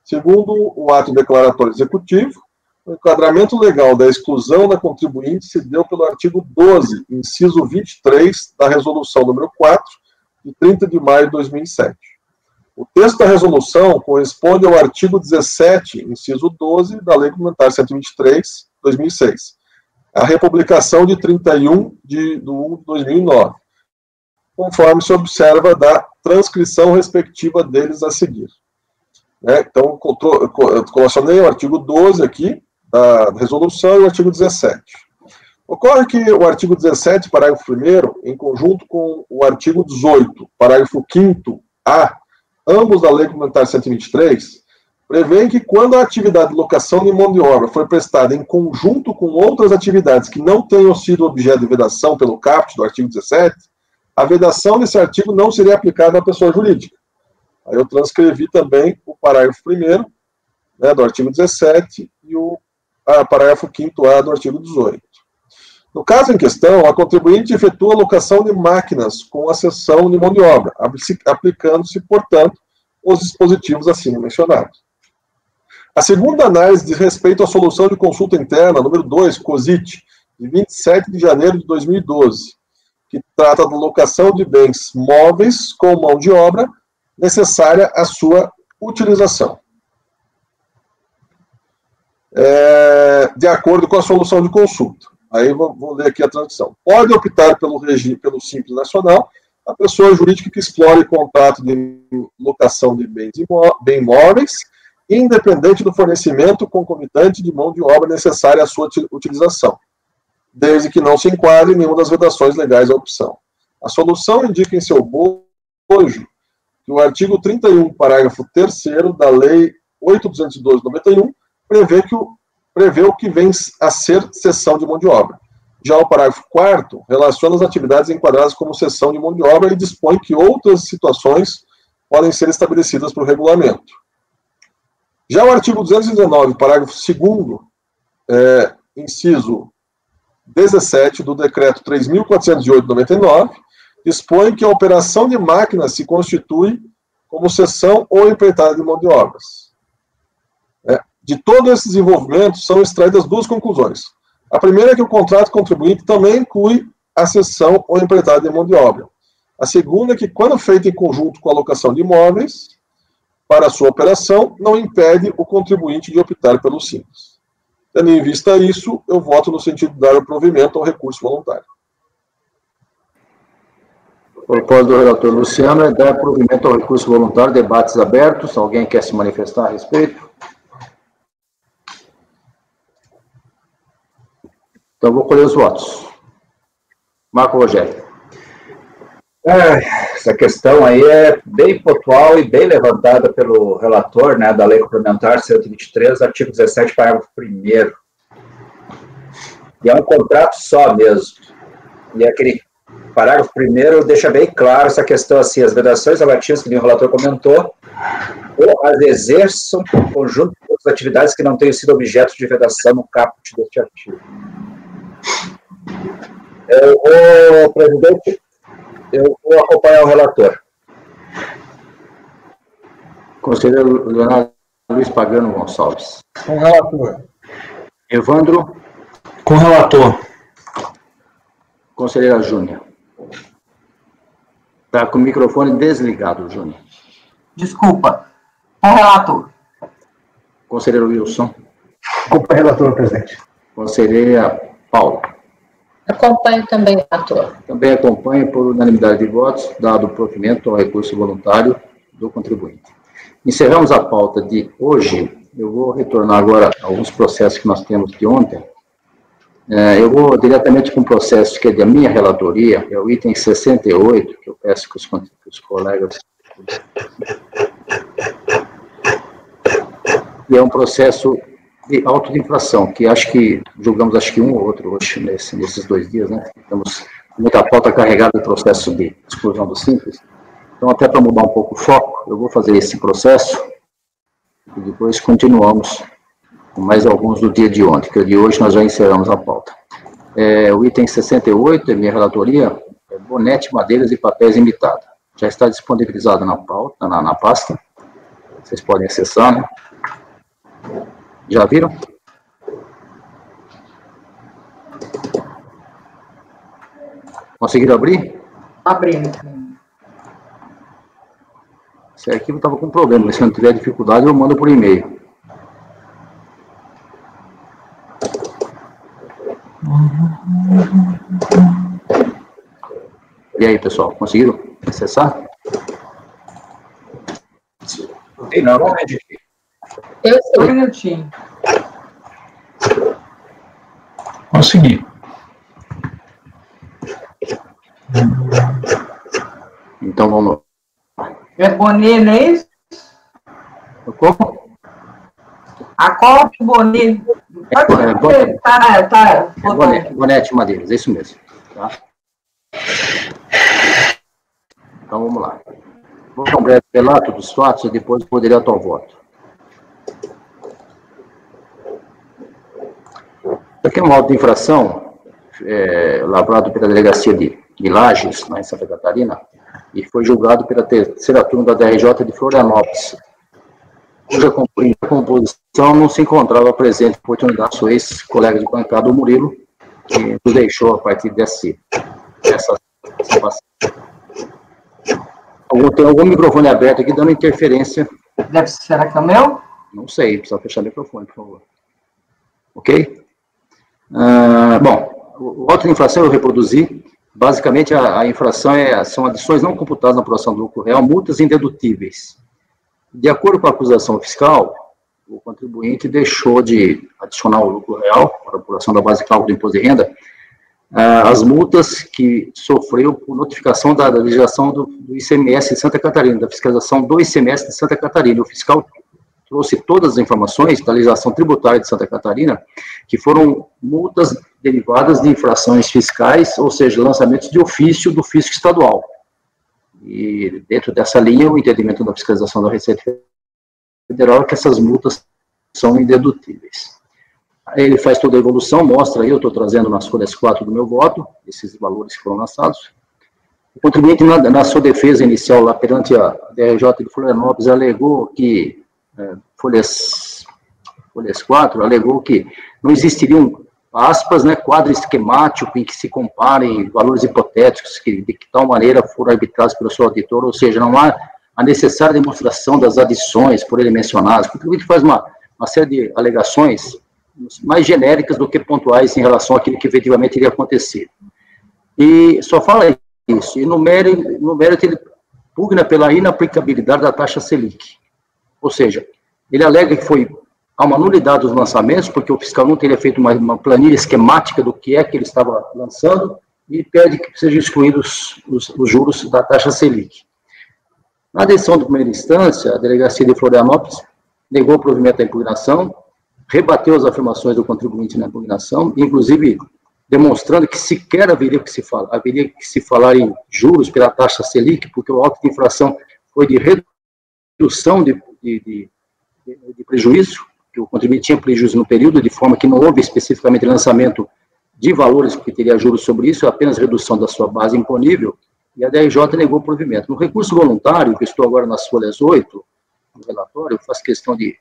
Segundo o ato declaratório executivo, o enquadramento legal da exclusão da contribuinte se deu pelo artigo 12, inciso 23 da Resolução número 4, de 30 de maio de 2007. O texto da resolução corresponde ao artigo 17, inciso 12, da Lei Complementar 123/2006, a republicação de 31 de 1 de 2009, conforme se observa da transcrição respectiva deles a seguir. Então, colacionei o artigo 12 aqui, da resolução, e o artigo 17. Ocorre que o artigo 17, parágrafo 1º, em conjunto com o artigo 18, parágrafo 5º-A, ambos da Lei Complementar 123, prevêem que quando a atividade de locação de mão de obra for prestada em conjunto com outras atividades que não tenham sido objeto de vedação pelo caput do artigo 17, a vedação desse artigo não seria aplicada à pessoa jurídica. Aí eu transcrevi também o parágrafo 1º, do artigo 17 e o parágrafo 5º-A do artigo 18. No caso em questão, a contribuinte efetua a locação de máquinas com a cessão de mão de obra, aplicando-se, portanto, os dispositivos acima mencionados. A segunda análise diz respeito à solução de consulta interna, número 2, COSIT, de 27 de janeiro de 2012, que trata da locação de bens móveis com mão de obra necessária à sua utilização. De acordo com a solução de consulta. Aí vou ler aqui a tradução. Pode optar pelo regime, pelo Simples Nacional, a pessoa jurídica que explore contrato de locação de bens móveis, independente do fornecimento concomitante de mão de obra necessária à sua utilização, desde que não se enquadre em nenhuma das vedações legais à opção. A solução indica em seu bojo que o artigo 31, parágrafo 3º da Lei 8.212/91 prevê o que vem a ser cessão de mão de obra. Já o parágrafo 4º relaciona as atividades enquadradas como cessão de mão de obra e dispõe que outras situações podem ser estabelecidas por regulamento. Já o artigo 219, parágrafo 2º, inciso 17 do decreto 3.408/99, dispõe que a operação de máquinas se constitui como cessão ou empreitada de mão de obras. De todos esses desenvolvimentos são extraídas duas conclusões. A primeira é que o contrato contribuinte também inclui a cessão ou empreitada de mão de obra. A segunda é que, quando feita em conjunto com a alocação de imóveis para a sua operação, não impede o contribuinte de optar pelo Simples. Tendo em vista isso, eu voto no sentido de dar o provimento ao recurso voluntário. A proposta do relator Luciano é dar provimento ao recurso voluntário. Debates abertos. Alguém quer se manifestar a respeito? Então, vou colher os votos. Marco Rogério. Essa questão aí é bem pontual e bem levantada pelo relator, da Lei Complementar 123, artigo 17, parágrafo 1º. E é um contrato só mesmo. E aquele parágrafo 1º deixa bem claro essa questão, assim, as vedações relativas, que nem o relator comentou, ou as exerçam em conjunto com outras atividades que não tenham sido objeto de vedação no caput deste artigo. Presidente, eu vou acompanhar o relator. Conselheiro Leonardo Luiz Pagano Gonçalves. Com o relator. Evandro. Com o relator. Conselheira Júnior. Está com o microfone desligado, Júnior. Desculpa. Com o relator. Conselheiro Wilson. Com o relator, presidente. Conselheira Paula. Acompanho também, relator. Também acompanho por unanimidade de votos, dado o provimento ao recurso voluntário do contribuinte. Encerramos a pauta de hoje. Eu vou retornar agora a alguns processos que nós temos de ontem. Eu vou diretamente com o processo que é da minha relatoria, é o item 68, que eu peço que os colegas... E é um processo de auto de infração, que julgamos um ou outro hoje, nesses 2 dias, né? Temos muita pauta carregada de processo de exclusão do Simples. Então, até para mudar um pouco o foco, eu vou fazer esse processo e depois continuamos com mais alguns do dia de ontem, que o de hoje nós já encerramos a pauta. O item 68, é minha relatoria, é bonete, madeiras e papéis imitados. Já está disponibilizado na pauta, na pasta. Vocês podem acessar, né? Já viram? Conseguiram abrir? Abrindo. Esse arquivo estava com problema, mas se não tiver dificuldade, eu mando por e-mail. E aí, pessoal, conseguiram acessar? Tem normalmente aqui. Eu sei. Um minutinho. Consegui. Então, vamos lá. É Bonet, não é isso? Como? A Copa Bonet. Bonete Madeiras, é isso mesmo. Tá? Então, vamos lá. Vou dar um breve relato dos fatos e depois vou direto ao voto. Aqui é um auto de infração lavrado pela delegacia de Lages, lá em Santa Catarina, e foi julgado pela terceira turma da DRJ de Florianópolis, cuja composição não se encontrava presente por oportunidade do ex-colega de bancada, o Murilo, que nos deixou a partir dessa passagem. Tem algum microfone aberto aqui dando interferência? Será que é o meu? Não sei, precisa fechar o microfone, por favor. Ok? Bom, o auto de infração eu reproduzi. Basicamente, a infração são adições não computadas na apuração do lucro real, multas indedutíveis. De acordo com a acusação fiscal, o contribuinte deixou de adicionar o lucro real para a apuração da base de cálculo do imposto de renda, as multas que sofreu por notificação da legislação do ICMS de Santa Catarina, da fiscalização do ICMS de Santa Catarina. O fiscal trouxe todas as informações da legislação tributária de Santa Catarina, que foram multas derivadas de infrações fiscais, ou seja, lançamentos de ofício do fisco estadual. E dentro dessa linha, o entendimento da fiscalização da Receita Federal é que essas multas são indedutíveis. Ele faz toda a evolução, mostra aí, eu estou trazendo nas folhas 4 do meu voto, esses valores que foram lançados. O contribuinte, na sua defesa inicial, lá perante a DRJ de Florianópolis, alegou que, folhas 4, alegou que não existiriam, aspas, né, quadro esquemático em que se comparem valores hipotéticos que, de que tal maneira foram arbitrados pelo seu auditor, ou seja, não há a necessária demonstração das adições por ele mencionadas. O contribuinte faz uma série de alegações mais genéricas do que pontuais em relação àquilo que efetivamente iria acontecer. E só fala isso, e no mérito ele pugna pela inaplicabilidade da taxa Selic. Ou seja, ele alega que há uma nulidade dos lançamentos, porque o fiscal não teria feito uma planilha esquemática do que é que ele estava lançando, e pede que sejam excluídos os juros da taxa Selic. Na decisão de primeira instância, a delegacia de Florianópolis negou o provimento da impugnação, rebateu as afirmações do contribuinte na impugnação, inclusive demonstrando que sequer haveria que se falar em juros pela taxa Selic, porque o auto de infração foi de redução de prejuízo, que o contribuinte tinha prejuízo no período, de forma que não houve especificamente lançamento de valores que teria juros sobre isso, apenas redução da sua base imponível, e a DRJ negou o provimento. No recurso voluntário, que estou agora nas folhas 8, no relatório, eu faço questão de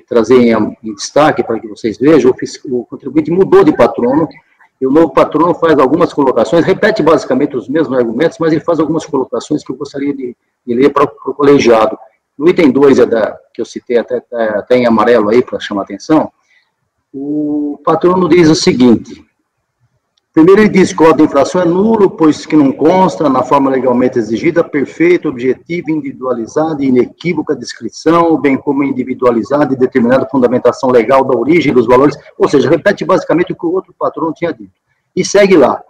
trazer em destaque para que vocês vejam, o contribuinte mudou de patrono, e o novo patrono faz algumas colocações, repete basicamente os mesmos argumentos, mas ele faz algumas colocações que eu gostaria de ler para o colegiado. No item 2, que eu citei até em amarelo aí, para chamar a atenção, o patrono diz o seguinte: primeiro, ele diz que o auto de infração é nulo, pois que não consta, na forma legalmente exigida, perfeita, objetiva, individualizada e inequívoca descrição, bem como individualizada e determinada fundamentação legal da origem dos valores, ou seja, repete basicamente o que o outro patrono tinha dito. E segue lá.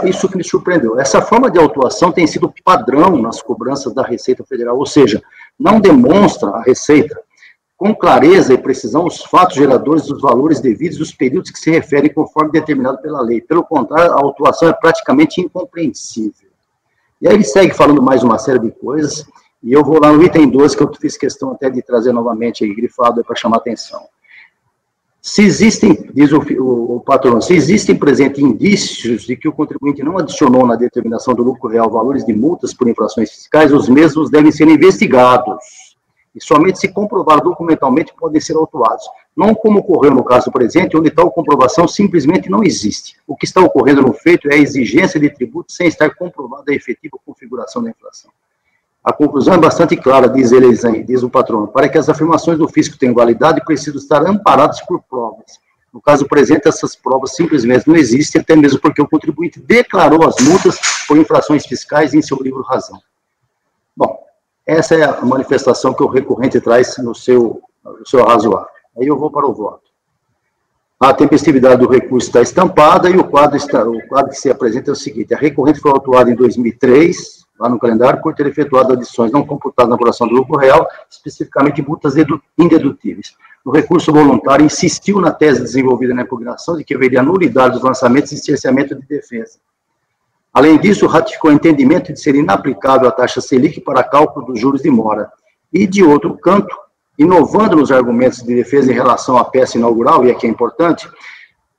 Isso que me surpreendeu. Essa forma de autuação tem sido padrão nas cobranças da Receita Federal, ou seja, não demonstra a Receita com clareza e precisão os fatos geradores dos valores devidos dos períodos que se referem conforme determinado pela lei. Pelo contrário, a autuação é praticamente incompreensível. E aí ele segue falando mais uma série de coisas, e eu vou lá no item 12, que eu fiz questão até de trazer novamente aí, grifado para chamar a atenção. Se existem, diz o patrão, se existem presentes indícios de que o contribuinte não adicionou na determinação do lucro real valores de multas por infrações fiscais, os mesmos devem ser investigados. E somente se comprovar documentalmente podem ser autuados. Não como ocorreu no caso presente, onde tal comprovação simplesmente não existe. O que está ocorrendo no feito é a exigência de tributo sem estar comprovada a efetiva configuração da inflação. A conclusão é bastante clara, diz o patrono, para que as afirmações do fisco tenham validade, precisam estar amparadas por provas. No caso presente, essas provas simplesmente não existem, até mesmo porque o contribuinte declarou as multas por infrações fiscais em seu livro razão. Bom, essa é a manifestação que o recorrente traz no seu razoável. Aí eu vou para o voto. A tempestividade do recurso está estampada e o quadro que se apresenta é o seguinte: a recorrente foi autuada em 2003, lá no calendário, por ter efetuado adições não computadas na apuração do lucro real, especificamente multas indedutíveis. O recurso voluntário insistiu na tese desenvolvida na impugnação de que haveria nulidade dos lançamentos e cerceamento de defesa. Além disso, ratificou o entendimento de ser inaplicável a taxa Selic para cálculo dos juros de mora. E, de outro canto, inovando nos argumentos de defesa em relação à peça inaugural, e aqui é importante,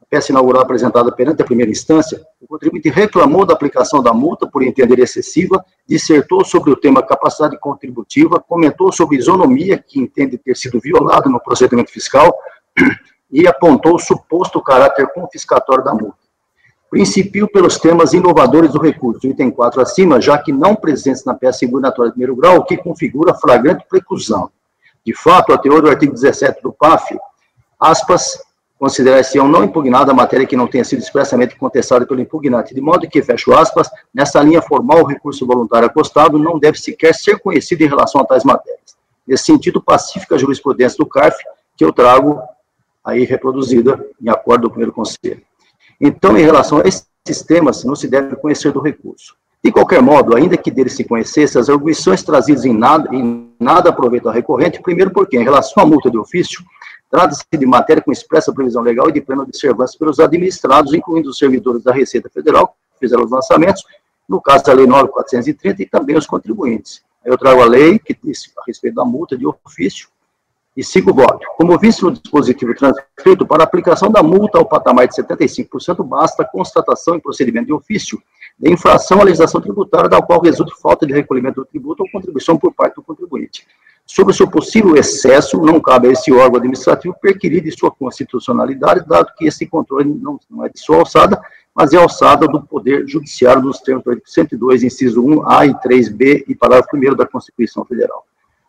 a peça inaugural apresentada perante a primeira instância, o contribuinte reclamou da aplicação da multa por entender excessiva, dissertou sobre o tema capacidade contributiva, comentou sobre isonomia, que entende ter sido violado no procedimento fiscal, e apontou o suposto caráter confiscatório da multa. Principiou pelos temas inovadores do recurso, item 4 acima, já que não presentes na peça impugnatória de primeiro grau, o que configura flagrante preclusão. De fato, a teor do artigo 17 do PAF, aspas, considerar-se-ão não impugnada a matéria que não tenha sido expressamente contestada pelo impugnante, de modo que, fecho aspas, nessa linha formal, o recurso voluntário acostado não deve sequer ser conhecido em relação a tais matérias. Nesse sentido, pacifica a jurisprudência do CARF, que eu trago aí reproduzida em acordo do primeiro conselho. Então, em relação a esses temas, não se deve conhecer do recurso. De qualquer modo, ainda que dele se conhecesse, as arguições trazidas em nada aproveitam a recorrente, primeiro porque, em relação à multa de ofício, trata-se de matéria com expressa previsão legal e de plena observância pelos administrados, incluindo os servidores da Receita Federal, que fizeram os lançamentos, no caso da Lei 9.430, e também os contribuintes. Aí eu trago a lei, que diz a respeito da multa de ofício, e sigo o voto. Como visto no dispositivo transcrito, para a aplicação da multa ao patamar de 75%, basta a constatação em procedimento de ofício de infração à legislação tributária, da qual resulta falta de recolhimento do tributo ou contribuição por parte do contribuinte. Sobre o seu possível excesso, não cabe a esse órgão administrativo perquirir de sua constitucionalidade, dado que esse controle não é de sua alçada, mas é alçada do Poder Judiciário nos termos do artigo 102, inciso 1A e 3B e parágrafo 1º da Constituição Federal.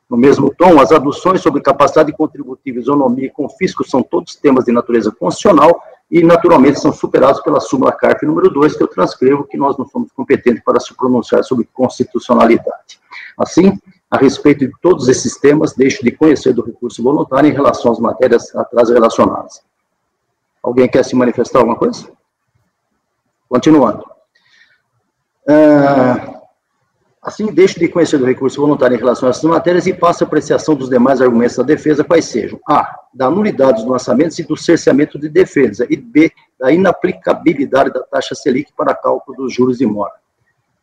No mesmo tom, as aduções sobre capacidade contributiva, isonomia e confisco são todos temas de natureza constitucional e, naturalmente, são superados pela súmula CARF número 2, que eu transcrevo, que nós não somos competentes para se pronunciar sobre constitucionalidade. Assim, a respeito de todos esses temas, deixo de conhecer do recurso voluntário em relação às matérias atrás relacionadas. Alguém quer se manifestar alguma coisa? Continuando. Assim, deixo de conhecer do recurso voluntário em relação a essas matérias e passo a apreciação dos demais argumentos da defesa, quais sejam: A, da nulidade dos lançamentos e do cerceamento de defesa, e B, da inaplicabilidade da taxa Selic para cálculo dos juros de mora.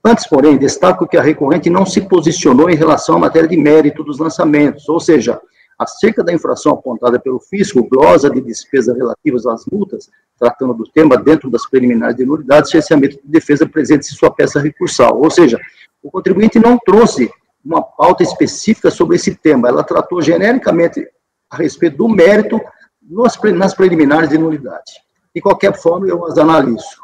Antes, porém, destaco que a recorrente não se posicionou em relação à matéria de mérito dos lançamentos, ou seja, acerca da infração apontada pelo fisco, glosa de despesas relativas às multas, tratando do tema dentro das preliminares de nulidade, cerceamento de defesa presente em sua peça recursal, ou seja, o contribuinte não trouxe uma pauta específica sobre esse tema, ela tratou genericamente a respeito do mérito nas preliminares de nulidade. De qualquer forma, eu as analiso.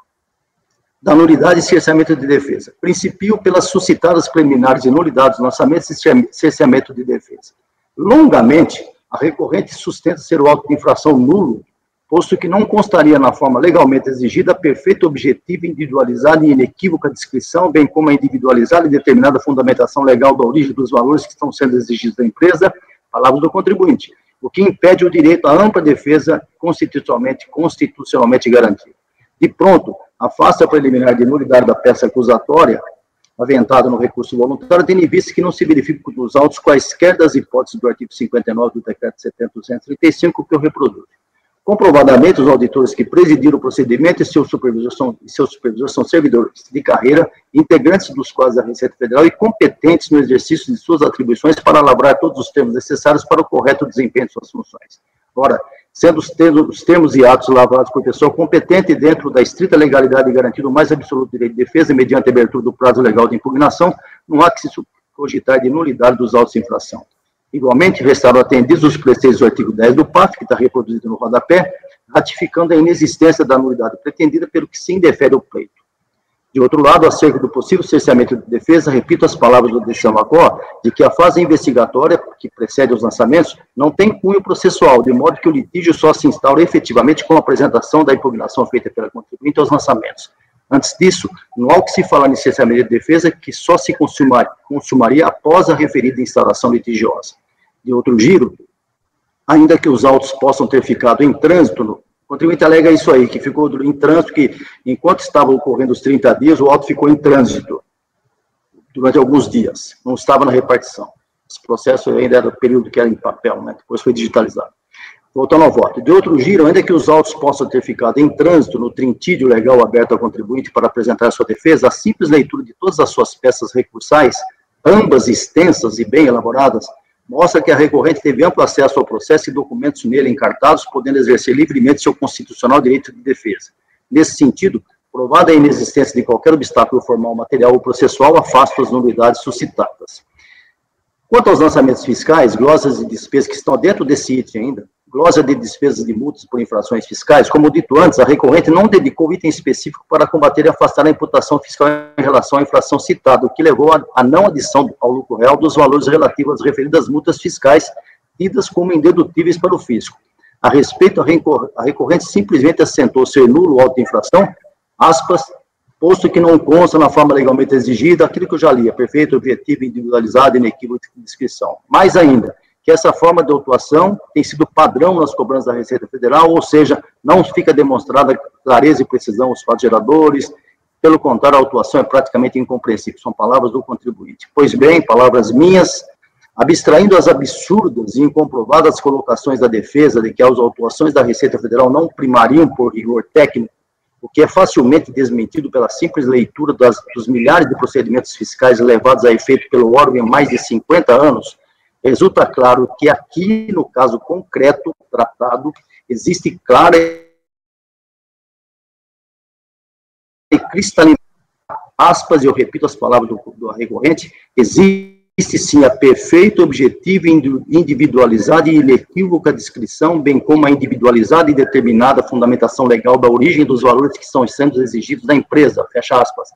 Da nulidade e cerceamento de defesa. Principio pelas suscitadas preliminares de nulidade, lançamentos e cerceamento de defesa. Longamente, a recorrente sustenta ser o auto de infração nulo, posto que não constaria na forma legalmente exigida a perfeita, objetiva, individualizada e inequívoca descrição, bem como a individualizada e determinada fundamentação legal da origem dos valores que estão sendo exigidos da empresa, palavras do contribuinte, o que impede o direito à ampla defesa constitucionalmente garantida. De pronto, afasta a preliminar de nulidade da peça acusatória, aventada no recurso voluntário, tendo em vista que não se verifica dos autos quaisquer das hipóteses do artigo 59 do decreto 70.235 que eu reproduzo. Comprovadamente, os auditores que presidiram o procedimento e seus supervisores são servidores de carreira, integrantes dos quadros da Receita Federal e competentes no exercício de suas atribuições para elaborar todos os termos necessários para o correto desempenho de suas funções. Ora, sendo os termos e atos lavrados por pessoa competente dentro da estrita legalidade e garantido o mais absoluto direito de defesa mediante a abertura do prazo legal de impugnação, não há que se cogitar de nulidade dos autos de infração. Igualmente, restaram atendidos os preceitos do artigo 10 do PAF, que está reproduzido no rodapé, ratificando a inexistência da nulidade pretendida pelo que se indefere o pleito. De outro lado, acerca do possível cerceamento de defesa, repito as palavras do Deschambault, de que a fase investigatória, que precede os lançamentos, não tem cunho processual, de modo que o litígio só se instaura efetivamente com a apresentação da impugnação feita pela contribuinte aos lançamentos. Antes disso, não há o que se falar em cerceamento de defesa, que só se consumaria após a referida instauração litigiosa. De outro giro, ainda que os autos possam ter ficado em trânsito, o contribuinte alega isso aí, que ficou em trânsito, que enquanto estavam ocorrendo os 30 dias, o auto ficou em trânsito durante alguns dias, não estava na repartição. Esse processo ainda era do período que era em papel, né? Depois foi digitalizado. Voltando ao voto. De outro giro, ainda que os autos possam ter ficado em trânsito no trintídio legal aberto ao contribuinte para apresentar sua defesa, a simples leitura de todas as suas peças recursais, ambas extensas e bem elaboradas, mostra que a recorrente teve amplo acesso ao processo e documentos nele encartados, podendo exercer livremente seu constitucional direito de defesa. Nesse sentido, provada a inexistência de qualquer obstáculo formal, material ou processual, afasta as nulidades suscitadas. Quanto aos lançamentos fiscais, glosas de despesas que estão dentro desse item ainda, glosa de despesas de multas por infrações fiscais, como dito antes, a recorrente não dedicou item específico para combater e afastar a imputação fiscal em relação à infração citada, o que levou à não adição ao lucro real dos valores relativos às referidas multas fiscais, tidas como indedutíveis para o fisco. A respeito, a recorrente simplesmente assentou ser nulo o auto de infração, aspas, posto que não consta na forma legalmente exigida, aquilo que eu já li, é perfeito, objetivo, individualizado, inequívoco de descrição. Mais ainda, que essa forma de autuação tem sido padrão nas cobranças da Receita Federal, ou seja, não fica demonstrada clareza e precisão aos fatos geradores, pelo contrário, a autuação é praticamente incompreensível, são palavras do contribuinte. Pois bem, palavras minhas, abstraindo as absurdas e incomprovadas colocações da defesa de que as autuações da Receita Federal não primariam por rigor técnico, o que é facilmente desmentido pela simples leitura dos milhares de procedimentos fiscais levados a efeito pelo órgão em mais de 50 anos, resulta claro que aqui, no caso concreto tratado, existe clara e cristalina, aspas, e eu repito as palavras do recorrente, existe sim a perfeita, objetiva, individualizada e inequívoca descrição, bem como a individualizada e determinada fundamentação legal da origem dos valores que estão sendo exigidos da empresa, fecha aspas.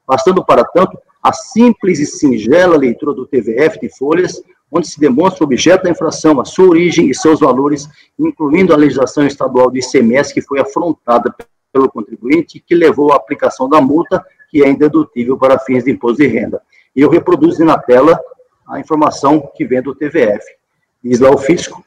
Bastando, para tanto, a simples e singela leitura do TVF de folhas, onde se demonstra o objeto da infração, a sua origem e seus valores, incluindo a legislação estadual do ICMS, que foi afrontada pelo contribuinte, que levou à aplicação da multa, que é indedutível para fins de imposto de renda. E eu reproduzo na tela a informação que vem do TVF. Diz lá o fisco,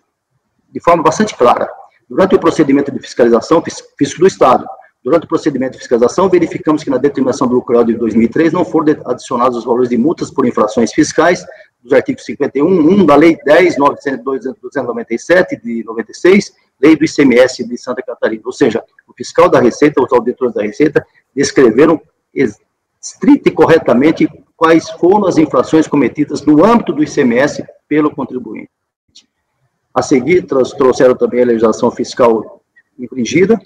de forma bastante clara, durante o procedimento de fiscalização, fisco do Estado, durante o procedimento de fiscalização, verificamos que na determinação do lucro real de 2003 não foram adicionados os valores de multas por infrações fiscais dos artigos 51.1 da Lei 10.90297 de 96, Lei do ICMS de Santa Catarina. Ou seja, o fiscal da Receita, os auditores da Receita, descreveram estrita e corretamente quais foram as infrações cometidas no âmbito do ICMS pelo contribuinte. A seguir, trouxeram também a legislação fiscal infringida,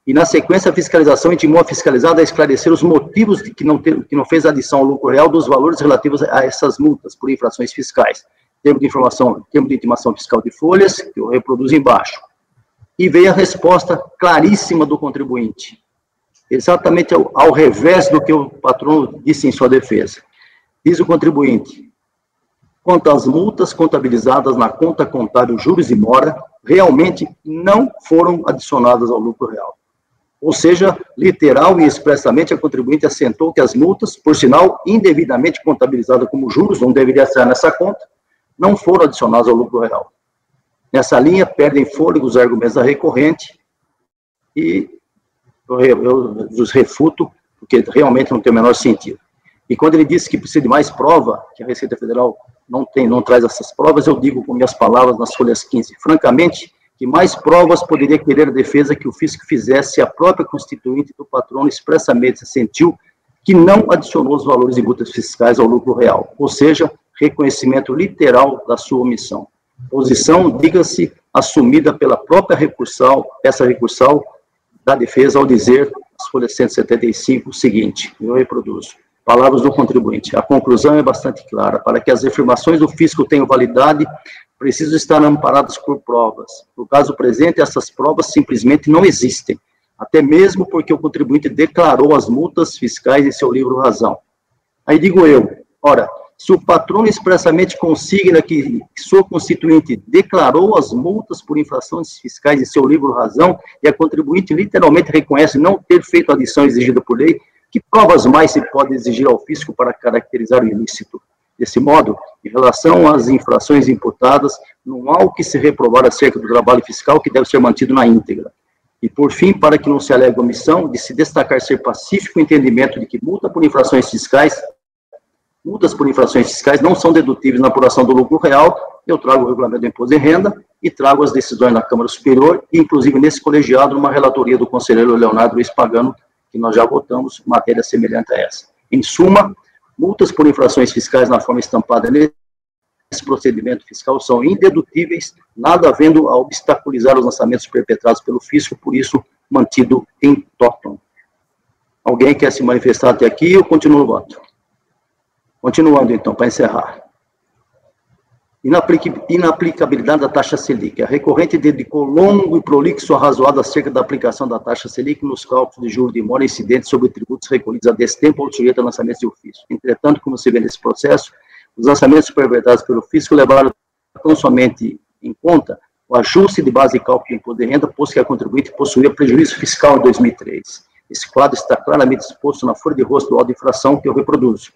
e, na sequência, a fiscalização intimou a fiscalizada a esclarecer os motivos de que não fez adição ao lucro real dos valores relativos a essas multas por infrações fiscais. Termo de intimação fiscal de folhas, que eu reproduzo embaixo. E veio a resposta claríssima do contribuinte, exatamente ao revés do que o patrono disse em sua defesa. Diz o contribuinte, quanto às multas contabilizadas na conta contábil juros e mora, realmente não foram adicionadas ao lucro real. Ou seja, literal e expressamente, a contribuinte assentou que as multas, por sinal, indevidamente contabilizadas como juros, não deveria ser nessa conta, não foram adicionadas ao lucro real. Nessa linha, perdem fôlego os argumentos da recorrente e eu os refuto, porque realmente não tem o menor sentido. E quando ele disse que precisa de mais prova, que a Receita Federal não traz essas provas, eu digo com minhas palavras nas folhas 15. Francamente, que mais provas poderia querer a defesa que o fisco fizesse se a própria constituinte do patrono expressamente assentiu que não adicionou os valores de multas fiscais ao lucro real, ou seja, reconhecimento literal da sua omissão. Posição, diga-se, assumida pela própria peça recursal da defesa ao dizer, as folhas 175, o seguinte, eu reproduzo. Palavras do contribuinte. A conclusão é bastante clara. Para que as afirmações do fisco tenham validade, precisam estar amparadas por provas. No caso presente, essas provas simplesmente não existem. até mesmo porque o contribuinte declarou as multas fiscais em seu livro-razão. Aí digo eu, ora, se o patrono expressamente consigna que sua constituinte declarou as multas por infrações fiscais em seu livro-razão e a contribuinte literalmente reconhece não ter feito a adição exigida por lei, que provas mais se pode exigir ao fisco para caracterizar o ilícito? Desse modo, em relação às infrações imputadas, não há o que se reprovar acerca do trabalho fiscal que deve ser mantido na íntegra. E, por fim, para que não se alegue omissão, de se destacar ser pacífico o entendimento de que multas por infrações fiscais não são dedutíveis na apuração do lucro real, eu trago o regulamento do imposto de renda e trago as decisões na Câmara Superior, e inclusive nesse colegiado, uma relatoria do conselheiro Leonardo Luiz Pagano, que nós já votamos, matéria semelhante a essa. Em suma, multas por infrações fiscais na forma estampada nesse procedimento fiscal são indedutíveis, nada havendo a obstaculizar os lançamentos perpetrados pelo fisco, por isso, mantido em totum. Alguém quer se manifestar até aqui ou continua o voto? Continuando, então, para encerrar. Inaplicabilidade da taxa Selic. A recorrente dedicou longo e prolixo arrazoado acerca da aplicação da taxa Selic nos cálculos de juros de mora incidentes sobre tributos recolhidos a destempo ou sujeito a lançamentos de ofício. Entretanto, como se vê nesse processo, os lançamentos perpetrados pelo fisco levaram tão somente em conta o ajuste de base de cálculo de imposto de renda, posto que a contribuinte possuía prejuízo fiscal em 2003. Esse quadro está claramente exposto na folha de rosto do auto de infração que eu reproduzo.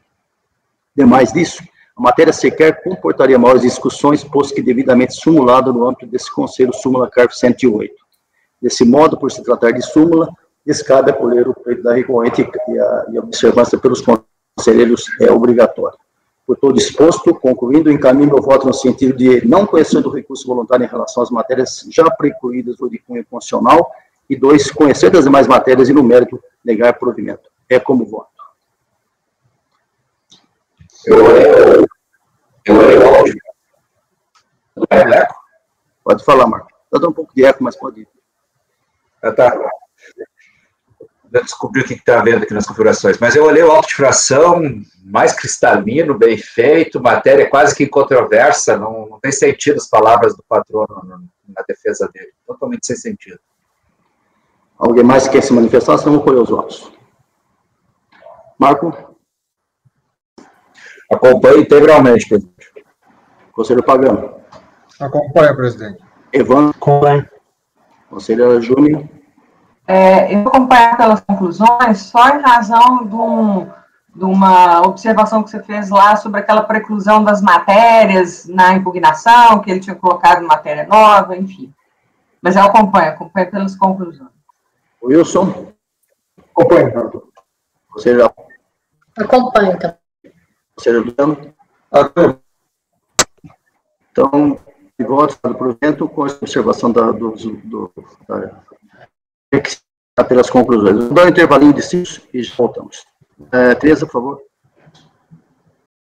Demais disso, a matéria sequer comportaria maiores discussões, posto que devidamente simulada no âmbito desse Conselho Súmula CARF 108. Desse modo, por se tratar de súmula, descabe acolher o pleito da recorrente e a observância pelos conselheiros é obrigatória. Por todo exposto, concluindo, encaminho meu voto no sentido de não conhecer do recurso voluntário em relação às matérias já precluídas ou de cunho constitucional, e 2, conhecer das demais matérias e, no mérito, negar provimento. É como voto. Eu olhei o áudio. Pode falar, Marco. Está dando um pouco de eco, mas pode ir. Tá. Eu descobri o que está havendo aqui nas configurações, mas eu olhei o auto de fração mais cristalino, bem feito, matéria quase que incontroversa, não tem sentido as palavras do patrono na defesa dele, totalmente sem sentido. Alguém mais quer se manifestar? Senão eu vou colher os votos. Marco? Acompanho integralmente, presidente. Conselheiro Pagano. Acompanho, presidente. Evandro. Acompanho. Conselheira Júnior. Eu vou acompanhar pelas conclusões só em razão de uma observação que você fez lá sobre aquela preclusão das matérias na impugnação, que ele tinha colocado matéria nova, enfim. Mas eu acompanho pelas conclusões. Wilson. Acompanho. Conselheiro. Acompanho, então. Conselheiro Leandro. Então, de voto do provimento com a observação pelas conclusões. Vou dar um intervalinho de 5 e voltamos. Teresa, por favor.